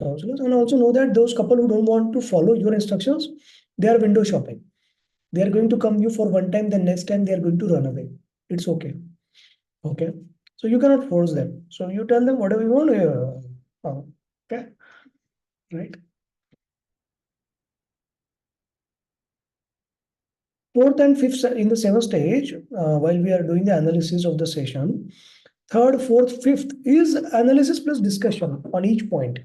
counselors, and also know that those couple who don't want to follow your instructions, they are window shopping. They are going to come you for one time, the next time they are going to run away. It's okay. Okay. So you cannot force them. So you tell them whatever you want. Okay. Right. Fourth and fifth in the seventh stage, while we are doing the analysis of the session, third, fourth, fifth is analysis plus discussion on each point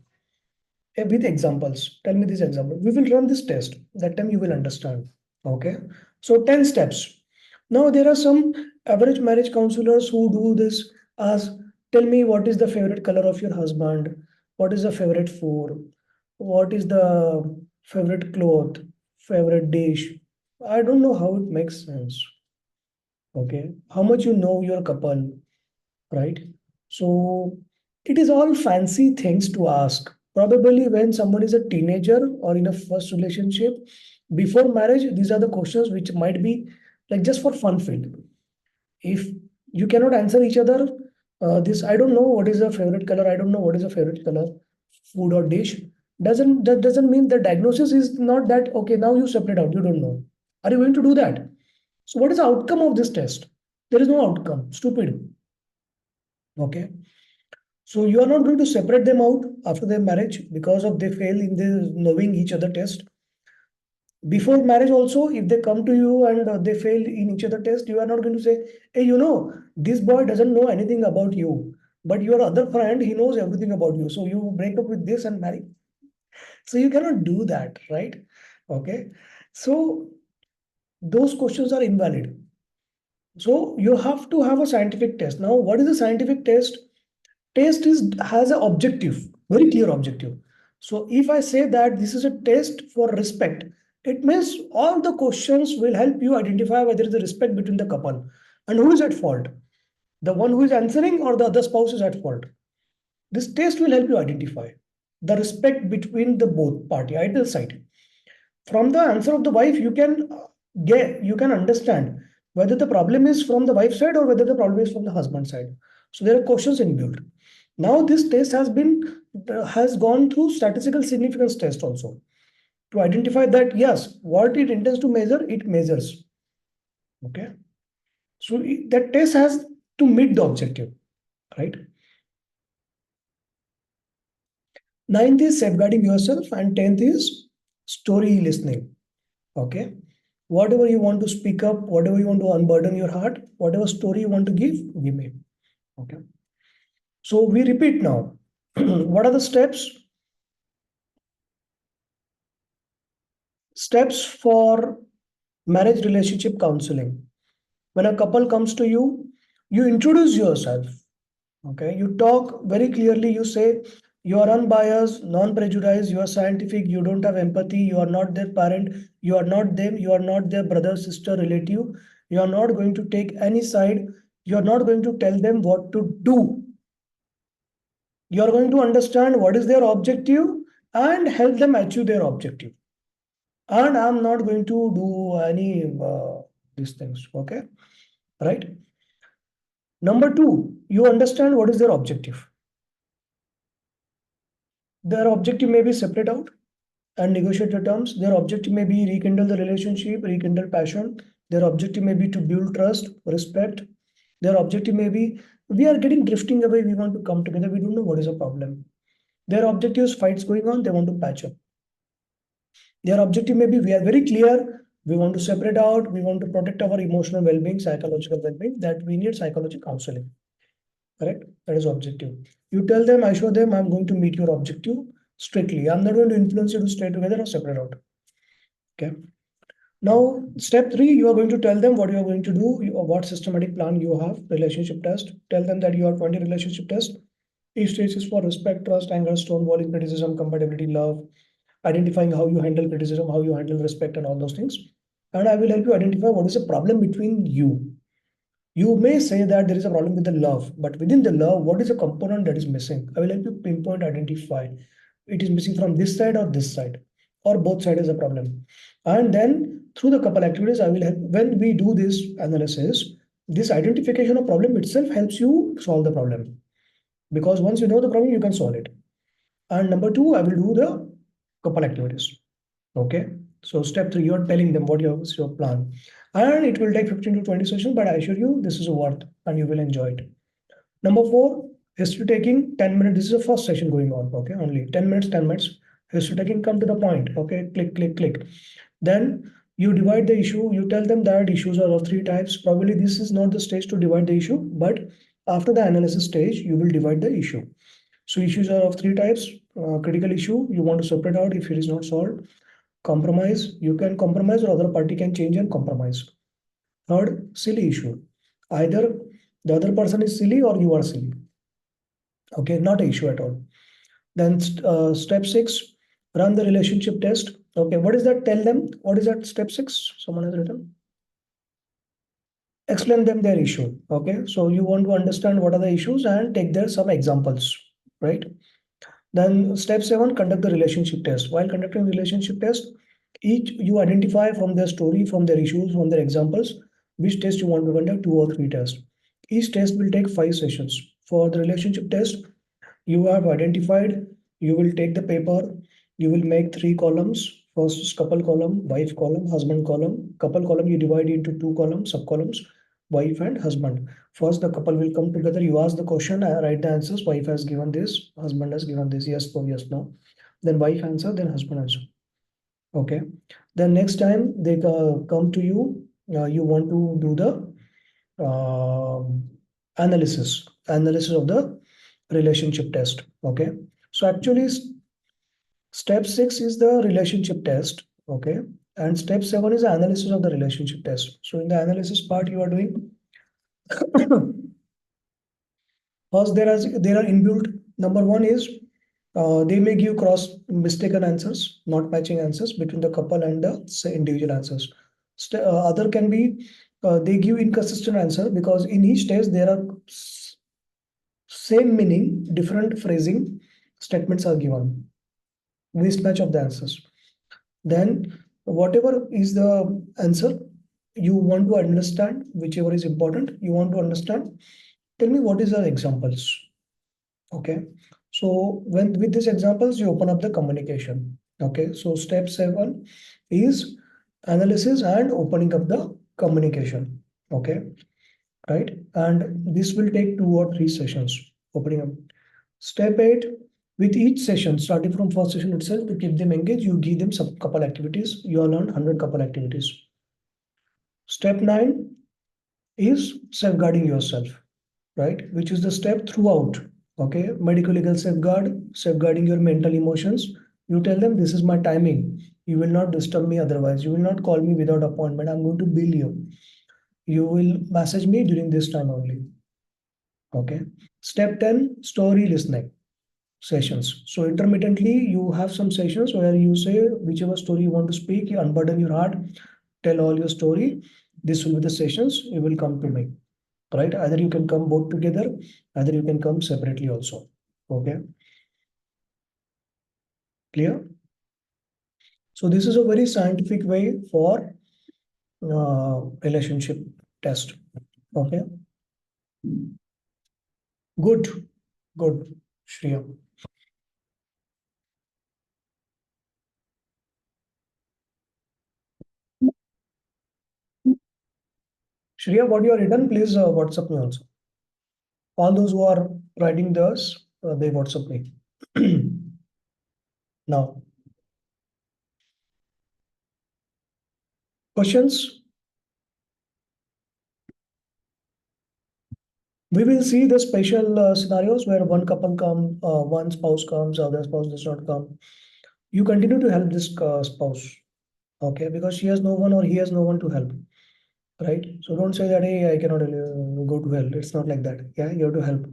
with examples. Tell me this example. We will run this test. That time you will understand. Okay. So 10 steps. Now there are some average marriage counselors who do this as tell me what is the favorite color of your husband, what is the favorite food, what is the favorite cloth, favorite dish. I don't know how it makes sense. Okay. How much you know your couple, right? So it is all fancy things to ask. Probably when someone is a teenager or in a first relationship, before marriage, these are the questions which might be like just for fun filled. If you cannot answer each other, this I don't know what is the favorite color, I don't know what is the favorite color, food or dish, that doesn't mean the diagnosis is not that okay, now you separate out, you don't know. Are you going to do that? So what is the outcome of this test? There is no outcome. Stupid. Okay. So you are not going to separate them out after their marriage because of they fail in the knowing each other test. Before marriage also, if they come to you and they fail in each other test, you are not going to say, hey, this boy doesn't know anything about you, but your other friend, he knows everything about you. So you break up with this and marry. So you cannot do that, right? Okay. So those questions are invalid. So you have to have a scientific test. Now, what is a scientific test? Test is has an objective, very clear objective. So if I say that this is a test for respect, it means all the questions will help you identify whether there is a respect between the couple and who is at fault. The one who is answering or the other spouse is at fault. This test will help you identify the respect between the both party, either side. From the answer of the wife, you can understand whether the problem is from the wife's side or whether the problem is from the husband's side. So there are questions inbuilt. Now this test has gone through statistical significance test also to identify that yes, what it intends to measure, it measures. Okay. So that test has to meet the objective, right? Ninth is safeguarding yourself, and 10th is story listening. Okay. Whatever you want to speak up, whatever you want to unburden your heart, whatever story you want to give me. Okay. So we repeat now. What are the steps? Steps for marriage relationship counseling. When a couple comes to you, you introduce yourself. Okay. You talk very clearly. You say you are unbiased, non-prejudiced, you are scientific, you don't have empathy, you are not their parent, you are not them, you are not their brother, sister, relative. You are not going to take any side. You are not going to tell them what to do. You are going to understand what is their objective and help them achieve their objective. And I'm not going to do any these things. Okay. Right. Number two, you understand what is their objective. Their objective may be separate out and negotiate the terms. Their objective may be rekindle the relationship, rekindle passion. Their objective may be to build trust, respect. Their objective may be we are getting drifting away. We want to come together. We don't know what is the problem. Their objective is fights going on. They want to patch up. Their objective may be we are very clear. We want to separate out. We want to protect our emotional well-being, psychological well-being. That we need psychological counseling. Correct? That is objective. You tell them, I show them, I'm going to meet your objective strictly. I'm not going to influence you to stay together or separate out. Okay. Now, step three, you are going to tell them what you are going to do, what systematic plan you have, relationship test. Tell them that you have 20 relationship tests. Each stage is for respect, trust, anger, stonewalling, criticism, compatibility, love, identifying how you handle criticism, how you handle respect, and all those things. And I will help you identify what is the problem between you. You may say that there is a problem with the love, but within the love, what is a component that is missing? I will help you pinpoint, identify. It is missing from this side or this side, or both sides is a problem. And then through the couple activities, I will help. When we do this analysis, this identification of problem itself helps you solve the problem. Because once you know the problem, you can solve it. And number two, I will do the couple activities. Okay. So step three, you're telling them what is your plan. And it will take 15 to 20 sessions, but I assure you this is worth and you will enjoy it. Number four, history taking 10 minutes. This is the first session going on. Okay. Only 10 minutes, 10 minutes. History taking, come to the point. Okay. Click, click, click. Then you divide the issue. You tell them that issues are of three types. Probably this is not the stage to divide the issue, but after the analysis stage, you will divide the issue. So issues are of three types. Critical issue, you want to separate out if it is not solved. Compromise, you can compromise or other party can change and compromise. Third, silly issue. Either the other person is silly or you are silly. Okay, not an issue at all. Then step six, run the relationship test. Okay, what is that? Tell them. What is that? Step six. Someone has written. Explain them their issue. Okay, so you want to understand what are the issues and take there some examples, right? Then step seven, conduct the relationship test. While conducting relationship test, each you identify from their story, from their issues, from their examples, which test you want to conduct, two or three tests. Each test will take 5 sessions. For the relationship test, you have identified, you will take the paper, you will make 3 columns. First is couple column, wife column, husband column. Couple column you divide into 2 columns, sub columns, wife and husband. First, the couple will come together. You ask the question, write the answers. Wife has given this, husband has given this. Yes, no, yes, no. Then wife answer, then husband answer. Okay. Then next time they come to you, you want to do the analysis of the relationship test. Okay. So actually, step six is the relationship test. Okay. And step seven is the analysis of the relationship test. So in the analysis part, you are doing first, there are inbuilt. Number one is they may give cross mistaken answers, not matching answers between the couple and the say, individual answers. Other can be they give inconsistent answer because in each test there are same meaning, different phrasing statements are given. Mismatch of the answers. Then whatever is the answer you want to understand, whichever is important, you want to understand. Tell me what is the examples. Okay. So when with these examples, you open up the communication. Okay. So step seven is analysis and opening up the communication. Okay. Right. And this will take 2 or 3 sessions opening up. Step eight, with each session, starting from first session itself, to keep them engaged, you give them some couple activities. You will learn 100 couple activities. Step nine is safeguarding yourself, right? Which is the step throughout. Okay, medical legal safeguarding your mental emotions. You tell them this is my timing. You will not disturb me otherwise. You will not call me without appointment. I'm going to bill you. You will message me during this time only. Okay. Step 10, story listening sessions. So intermittently, you have some sessions where you say whichever story you want to speak, you unburden your heart, tell all your story. This will be the sessions. You will come to me, right? Either you can come both together, either you can come separately also. Okay, clear? So this is a very scientific way for relationship test. Okay, good, good, Shreya. Shreya, what you are written, please WhatsApp me also. All those who are writing theirs, they WhatsApp me. Now, questions? We will see the special scenarios where one couple come, one spouse comes, other spouse does not come. You continue to help this spouse, okay, because she has no one or he has no one to help, right? So don't say that, hey, I cannot go to hell. It's not like that. Yeah, you have to help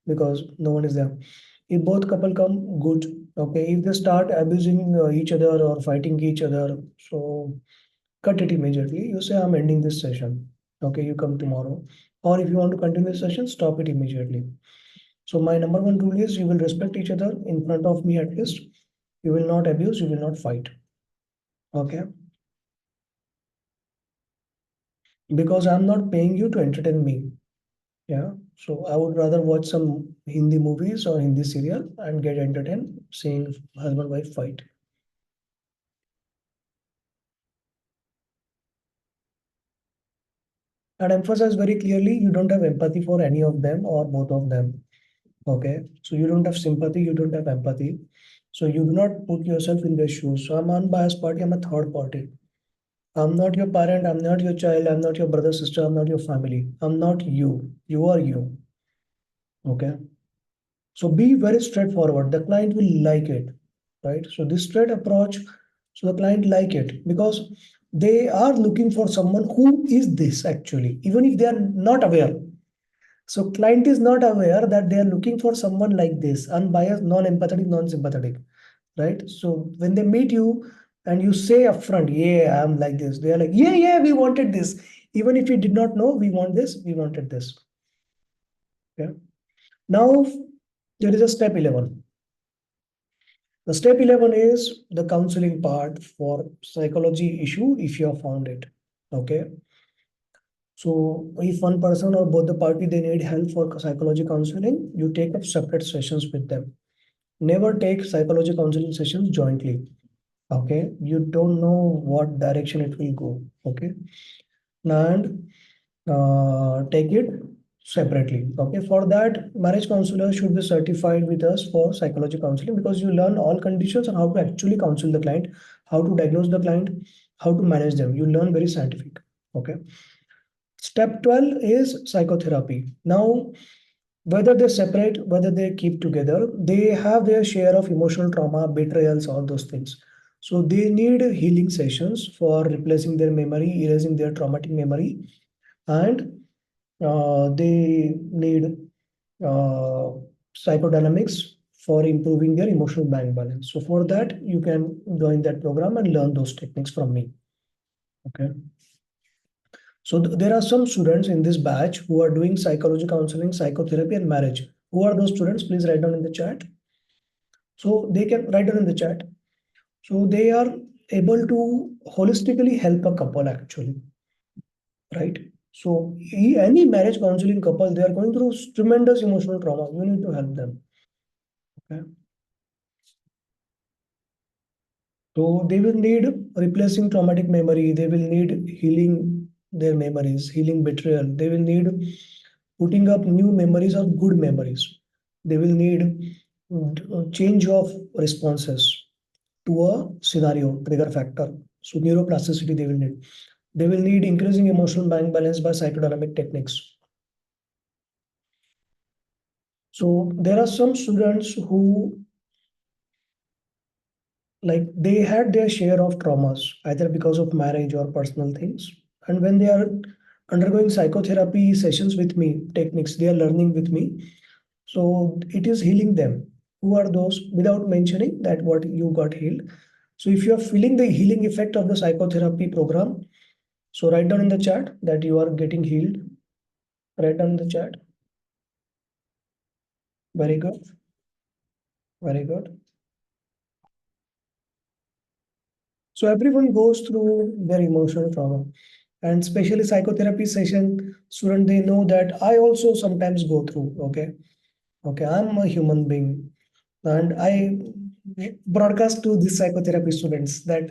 because no one is there. If both couple come, good. Okay, if they start abusing each other or fighting each other, so cut it immediately. You say, I'm ending this session. Okay, you come tomorrow. Or if you want to continue the session, stop it immediately. So my number one rule is you will respect each other in front of me at least. You will not abuse, you will not fight. Okay. Because I'm not paying you to entertain me. Yeah. So I would rather watch some Hindi movies or Hindi serial and get entertained seeing husband wife fight. And emphasize very clearly, you don't have empathy for any of them or both of them. Okay. So you don't have sympathy, you don't have empathy. So you do not put yourself in their shoes. So I'm unbiased party, I'm a third party. I'm not your parent, I'm not your child, I'm not your brother, sister, I'm not your family. I'm not you. You are you. Okay. So be very straightforward. The client will like it, right? So this straight approach, so the client like it because they are looking for someone who is this actually, even if they are not aware. So client is not aware that they are looking for someone like this, unbiased, non-empathetic, non-sympathetic, right? So when they meet you and you say upfront, yeah, I'm like this, they are like, yeah, yeah, we wanted this. Even if we did not know, we want this, we wanted this. Okay. Now there is a step 11. The step 11 is the counseling part for psychology issue if you have found it. Okay. So if one person or both the party they need help for psychology counseling, you take up separate sessions with them. Never take psychology counseling sessions jointly. Okay. You don't know what direction it will go. Okay. And take it separately. Okay, for that, marriage counselor should be certified with us for psychology counseling because you learn all conditions and how to actually counsel the client, how to diagnose the client, how to manage them. You learn very scientific. Okay. Step 12 is psychotherapy. Now, whether they separate, whether they keep together, they have their share of emotional trauma, betrayals, all those things. So they need healing sessions for replacing their memory, erasing their traumatic memory, and they need uh, psychodynamics for improving their emotional bank balance. So for that, you can join that program and learn those techniques from me. Okay. So there are some students in this batch who are doing psychology counseling, psychotherapy, and marriage. Who are those students? Please write down in the chat. So they can write down in the chat. So they are able to holistically help a couple actually, right? So any marriage counseling couple, they are going through tremendous emotional trauma. You need to help them. Okay. So they will need replacing traumatic memory. They will need healing their memories, healing betrayal. They will need putting up new memories or good memories. They will need change of responses to a scenario trigger factor. So neuroplasticity they will need. They will need increasing emotional bank balance by psychodynamic techniques. So there are some students who like they had their share of traumas either because of marriage or personal things, and when they are undergoing psychotherapy sessions with me, techniques they are learning with me, so it is healing them. Who are those? Without mentioning that what you got healed, so if you are feeling the healing effect of the psychotherapy program, so write down in the chat that you are getting healed. Write down in the chat. Very good. Very good. So everyone goes through their emotional trauma, and especially psychotherapy session student, they know that I also sometimes go through. Okay. Okay. I'm a human being, and I broadcast to these psychotherapy students that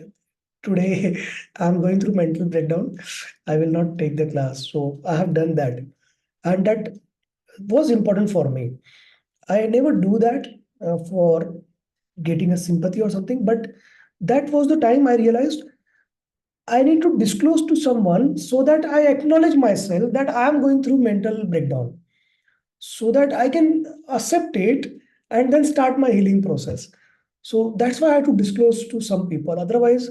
today I'm going through mental breakdown. I will not take the class. So I have done that. And that was important for me. I never do that for getting a sympathy or something, but that was the time I realized I need to disclose to someone so that I acknowledge myself that I am going through mental breakdown, so that I can accept it and then start my healing process. So that's why I had to disclose to some people. Otherwise,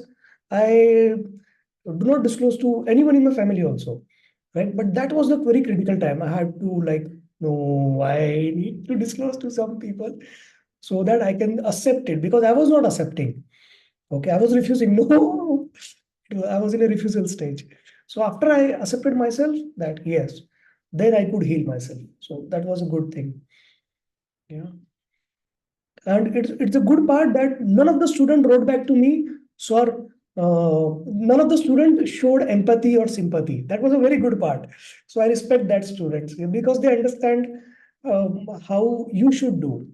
I do not disclose to anyone in my family also. Right. But that was the very critical time. I had to like, no, I need to disclose to some people so that I can accept it because I was not accepting. Okay. I was refusing. No, I was in a refusal stage. So after I accepted myself that yes, then I could heal myself. So that was a good thing. Yeah. And it's a good part that none of the student wrote back to me, sir, none of the students showed empathy or sympathy. That was a very good part. So I respect that students because they understand how you should do.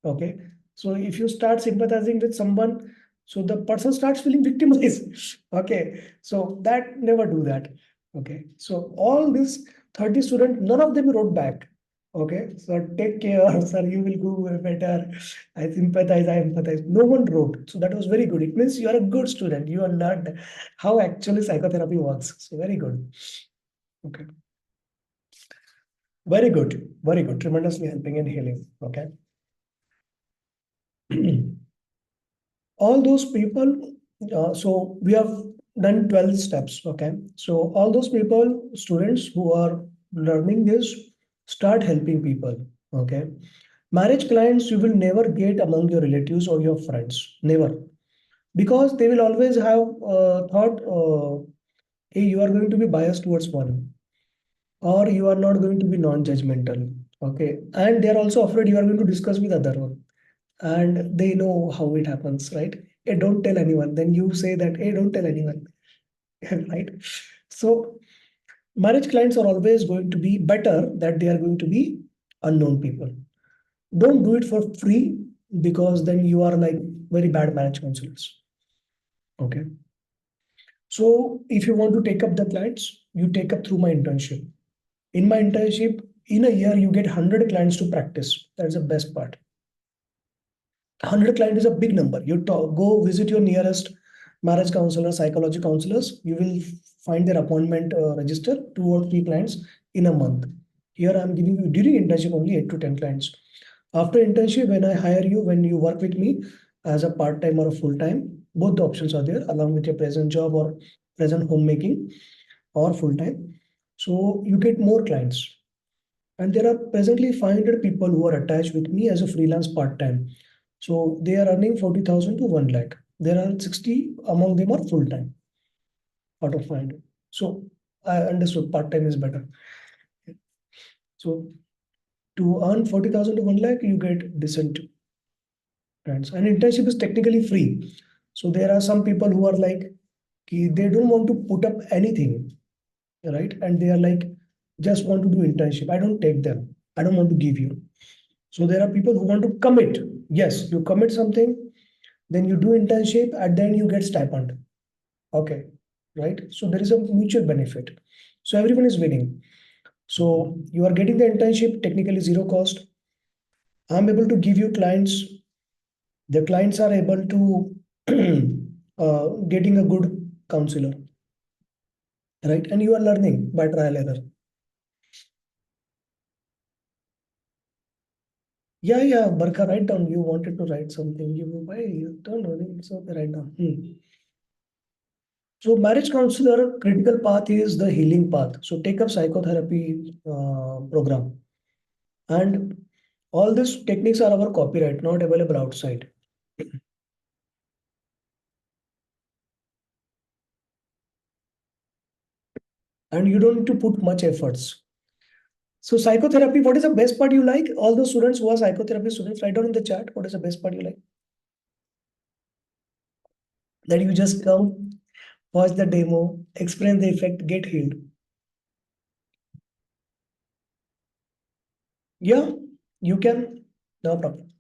Okay. So if you start sympathizing with someone, so the person starts feeling victimized. Okay. So that never do that. Okay. So all these 30 students, none of them wrote back. Okay. So take care, sir. You will go better. I sympathize, I empathize. No one wrote. So that was very good. It means you are a good student. You are learned how actually psychotherapy works. So very good. Okay. Very good. Very good. Tremendously helping and healing. Okay. All those people, so we have done 12 steps. Okay. So all those people, students who are learning this, start helping people. Okay. Marriage clients you will never get among your relatives or your friends. Never. Because they will always have thought, hey, you are going to be biased towards one, or you are not going to be non-judgmental. Okay, and they are also afraid you are going to discuss with other one, and they know how it happens, right? Hey, don't tell anyone. Then you say that, hey, don't tell anyone, right? So marriage clients are always going to be better that they are going to be unknown people. Don't do it for free because then you are like very bad marriage counselors. Okay. So if you want to take up the clients, you take up through my internship. In my internship, in a year, you get 100 clients to practice. That's the best part. 100 client is a big number. You talk, go visit your nearest marriage counselor, psychology counselors. You will find their appointment register, 2 or 3 clients in a month. Here I'm giving you during internship only 8 to 10 clients. After internship, when I hire you, when you work with me as a part-time or a full-time, both the options are there along with your present job or present homemaking or full-time. So you get more clients. And there are presently 500 people who are attached with me as a freelance part-time. So they are earning 40,000 to 1 lakh. There are 60 among them are full-time out of 500. So I understood part-time is better. So to earn 40,000 to 1 lakh, you get decent grants. And internship is technically free. So there are some people who are like, they don't want to put up anything, right? And they are like, just want to do internship. I don't take them. I don't want to give you. So there are people who want to commit. Yes, you commit something, then you do internship, and then you get stipend. Okay, right? So there is a mutual benefit. So everyone is winning. So you are getting the internship technically zero cost. I'm able to give you clients. The clients are able to getting a good counselor, right? And you are learning by trial error. Yeah, yeah, Barkha, write down. You wanted to write something. You don't know. It's okay, write down. So marriage counselor critical path is the healing path. So take up psychotherapy program, and all these techniques are our copyright, not available outside. And you don't need to put much efforts. So psychotherapy, what is the best part you like? All those students who are psychotherapy students, write down in the chat. What is the best part you like? That you just come, watch the demo, experience the effect, get healed. Yeah, you can. No problem.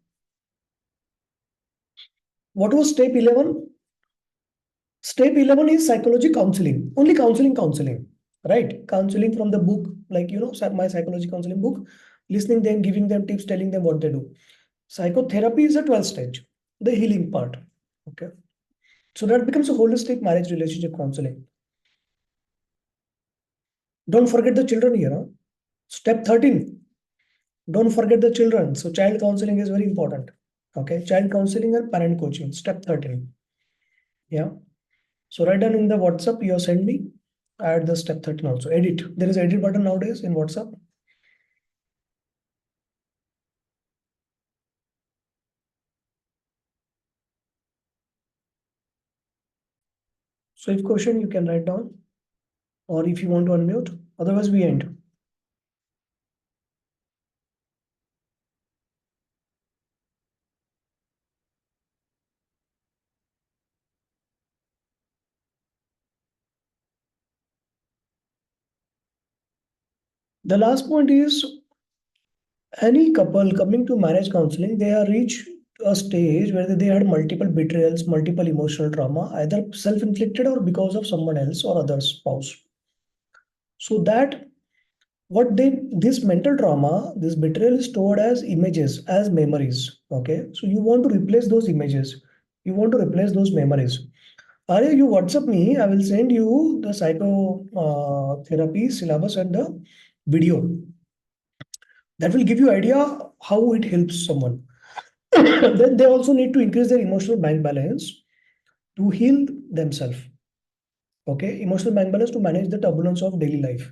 What was step 11? Step 11 is psychology counseling. Only counseling, right? Counseling from the book, like, my psychology counseling book, listening them, giving them tips, telling them what they do. Psychotherapy is a 12th stage, the healing part. Okay. So that becomes a holistic marriage relationship counseling. Don't forget the children here. Huh? Step 13. Don't forget the children. So child counseling is very important. Okay. Child counseling and parent coaching. Step 13. Yeah. So write down in the WhatsApp you send me. Add the step 13 also. Edit. There is edit button nowadays in WhatsApp. So if question you can write down, or if you want to unmute. Otherwise we end. The last point is any couple coming to marriage counseling, they are reached a stage where they had multiple betrayals, multiple emotional trauma, either self-inflicted or because of someone else or other spouse. So that what they this mental trauma, this betrayal is stored as images, as memories. Okay, so you want to replace those images, you want to replace those memories. Arya, you WhatsApp me. I will send you the psychotherapy syllabus and the video. That will give you idea how it helps someone. Then they also need to increase their emotional bank balance to heal themselves. Okay, emotional bank balance to manage the turbulence of daily life.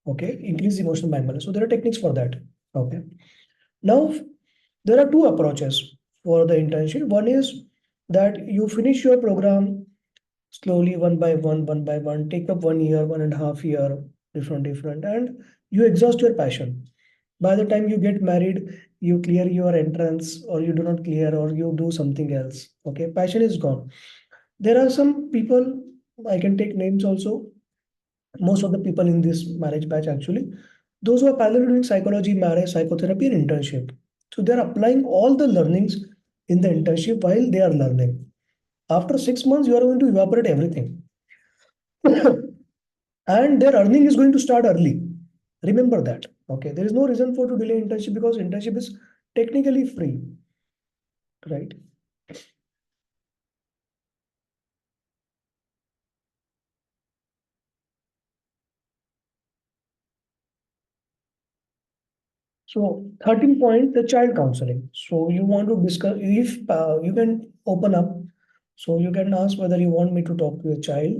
Okay, increase emotional bank balance. So there are techniques for that. Okay. Now there are two approaches for the internship. One is that you finish your program slowly, one by one, take up 1 year, 1.5 year, different, and you exhaust your passion. By the time you get married, you clear your entrance, or you do not clear, or you do something else. Okay, passion is gone. There are some people, I can take names also. Most of the people in this marriage batch actually, those who are parallel doing psychology, marriage, psychotherapy, and internship. So they're applying all the learnings in the internship while they are learning. After 6 months, you are going to evaporate everything. And their earning is going to start early. Remember that. Okay. There is no reason for to delay internship because internship is technically free, right? So 13 point, the child counseling. So you want to discuss if you can open up. So you can ask whether you want me to talk to a child,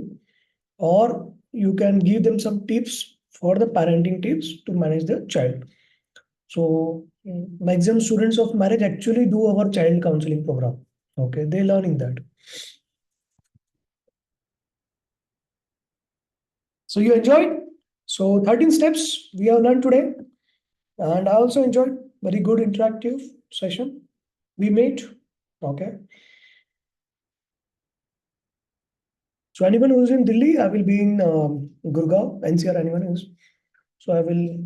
or you can give them some tips for the parenting tips to manage the child. So maximum students of marriage actually do our child counseling program. Okay, they learning that. So you enjoyed? So 13 steps we have learned today. And I also enjoyed very good interactive session we made. Okay. So anyone who's in Delhi, I will be in Gurgaon, NCR, anyone who's. So I will